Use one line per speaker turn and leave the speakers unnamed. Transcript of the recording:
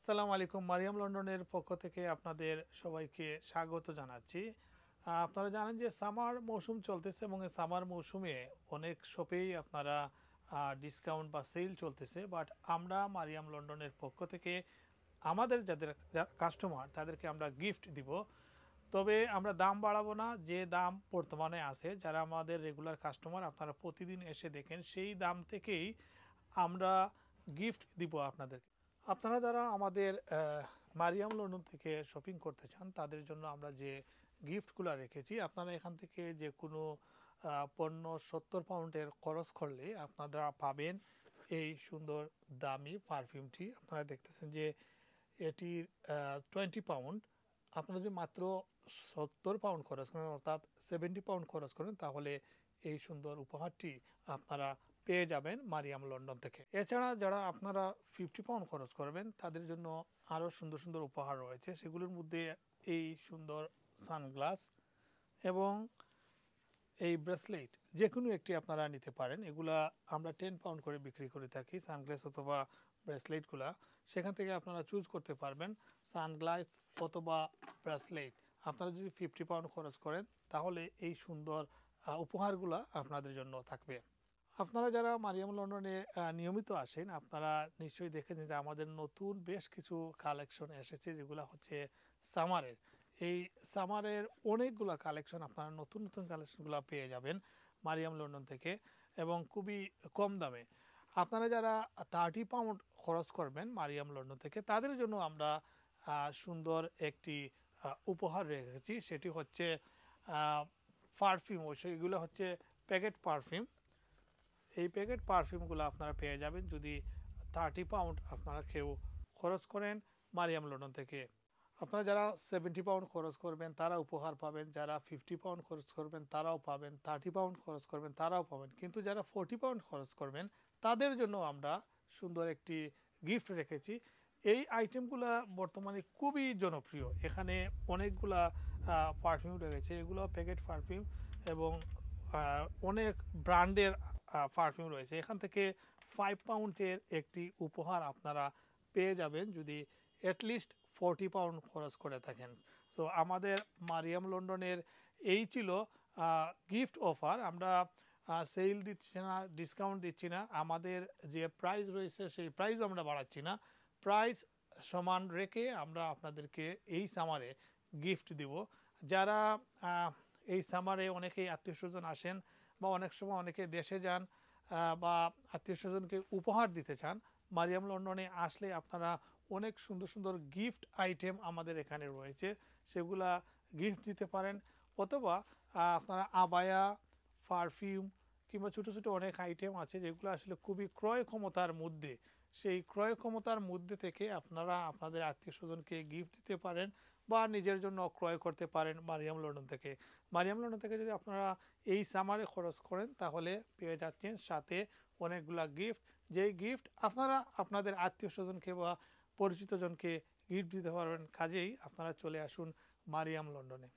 আসসালামু আলাইকুম। মারিয়াম লন্ডনের পক্ষ থেকে আপনাদের সবাইকে স্বাগত জানাচ্ছি। আপনারা জানেন যে সামার মৌসুম চলতেছে এবং এই সামার মৌসুমে অনেক শপেই আপনারা ডিসকাউন্ট বা সেল চলতেছে। বাট আমরা মারিয়াম লন্ডনের পক্ষ থেকে আমাদের যাদের কাস্টমার তাদেরকে আমরা গিফট দিব। তবে আমরা দাম বাড়াবো না, যে দাম বর্তমানে আছে, যারা আমাদের রেগুলার কাস্টমার আপনারা প্রতিদিন এসে দেখেন সেই দাম থেকেই আমরা গিফট দিব আপনাদেরকে। আপনারা যারা আমাদের মারিয়াম লন্ডন থেকে শপিং করতে চান তাদের জন্য আমরা যে গিফটগুলো রেখেছি, আপনারা এখান থেকে যে কোনো পণ্য 70 পাউন্ডের খরচ করলে আপনারা পাবেন এই সুন্দর দামি পারফিউমটি। আপনারা দেখতেছেন যে এটির 20 পাউন্ড। আপনারা যদি মাত্র 70 পাউন্ড খরচ করেন, অর্থাৎ 70 পাউন্ড খরচ করেন, তাহলে এই সুন্দর উপহারটি আপনারা পেয়ে যাবেন মারিয়াম লন্ডন থেকে। এছাড়া যারা আপনারা 50 পাউন্ড খরচ করবেন তাদের জন্য আরও সুন্দর সুন্দর উপহার রয়েছে। সেগুলোর মধ্যে এই সুন্দর সানগ্লাস এবং এই ব্রেসলেট যে কোনো একটি আপনারা নিতে পারেন। এগুলা আমরা 10 পাউন্ড করে বিক্রি করে থাকি, সানগ্লাস অথবা ব্রেসলেটগুলা। সেখান থেকে আপনারা চুজ করতে পারবেন সানগ্লাস অথবা ব্রেসলেট। আপনারা যদি 50 পাউন্ড খরচ করেন তাহলে এই সুন্দর উপহারগুলা আপনাদের জন্য থাকবে। আপনারা যারা মারিয়াম লন্ডনে নিয়মিত আসেন আপনারা নিশ্চয়ই দেখেছেন যে আমাদের নতুন বেশ কিছু কালেকশন এসেছে, যেগুলো হচ্ছে সামারের। এই সামারের অনেকগুলো কালেকশন আপনারা নতুন নতুন কালেকশনগুলো পেয়ে যাবেন মারিয়াম লন্ডন থেকে এবং খুবই কম দামে। আপনারা যারা 30 পাউন্ড খরচ করবেন মারিয়াম লন্ডন থেকে তাদের জন্য আমরা সুন্দর একটি উপহার রেখেছি। সেটি হচ্ছে পারফিউম। এগুলো হচ্ছে প্যাকেট পারফিউম। এই প্যাকেট পারফিউমগুলো আপনারা পেয়ে যাবেন যদি 30 পাউন্ড আপনারা কেউ খরচ করেন মারিয়াম লন্ডন থেকে। আপনারা যারা 70 পাউন্ড খরচ করবেন তারা উপহার পাবেন, যারা 50 পাউন্ড খরচ করবেন তারাও পাবেন, 30 পাউন্ড খরচ করবেন তারাও পাবেন। কিন্তু যারা 40 পাউন্ড খরচ করবেন তাদের জন্য আমরা সুন্দর একটি গিফট রেখেছি। এই আইটেমগুলো বর্তমানে খুবই জনপ্রিয়। এখানে অনেকগুলা পারফিউম রয়েছে, এগুলো প্যাকেট পারফিউম এবং অনেক ব্র্যান্ডের পারফিউম রয়েছে। এখান থেকে 5 পাউন্ডের একটি উপহার আপনারা পেয়ে যাবেন যদি অ্যাটলিস্ট 40 পাউন্ড খরচ করে থাকেন। সো আমাদের মারিয়াম লন্ডনের এই ছিল গিফট অফার। আমরা সেল দিচ্ছি না, ডিসকাউন্ট দিচ্ছি না। আমাদের যে প্রাইস রয়েছে সেই প্রাইস আমরা বাড়াচ্ছি না, প্রাইস সমান রেখে আমরা আপনাদেরকে এই সামারে গিফট দিব। যারা এই সামারে অনেকেই আত্মীয় স্বজন আসেন বা অনেক সময় অনেকে দেশে যান বা আত্মীয় স্বজনকে উপহার দিতে চান, মারিয়াম লন্ডনে আসলে আপনারা অনেক সুন্দর সুন্দর গিফট আইটেম আমাদের এখানে রয়েছে, সেগুলা গিফট দিতে পারেন। অথবা আপনারা আবায়া, পারফিউম কিংবা ছোটো ছোটো অনেক আইটেম আছে যেগুলো আসলে খুবই ক্রয় ক্ষমতার মধ্যে। সেই ক্রয় ক্ষমতার মধ্যে থেকে আপনারা আপনাদের আত্মীয় স্বজনকে গিফট দিতে পারেন বা নিজের জন্য ক্রয় করতে পারেন মারিয়াম লন্ডন থেকে। মারিয়াম লন্ডন থেকে যদি আপনারা এই সামারে খরচ করেন তাহলে পেয়ে যাচ্ছেন সাথে অনেকগুলা গিফট, যেই গিফট আপনারা আপনাদের আত্মীয় স্বজনকে বা পরিচিতজনকে গিফট দিতে পারবেন। কাজেই আপনারা চলে আসুন মারিয়াম লন্ডনে।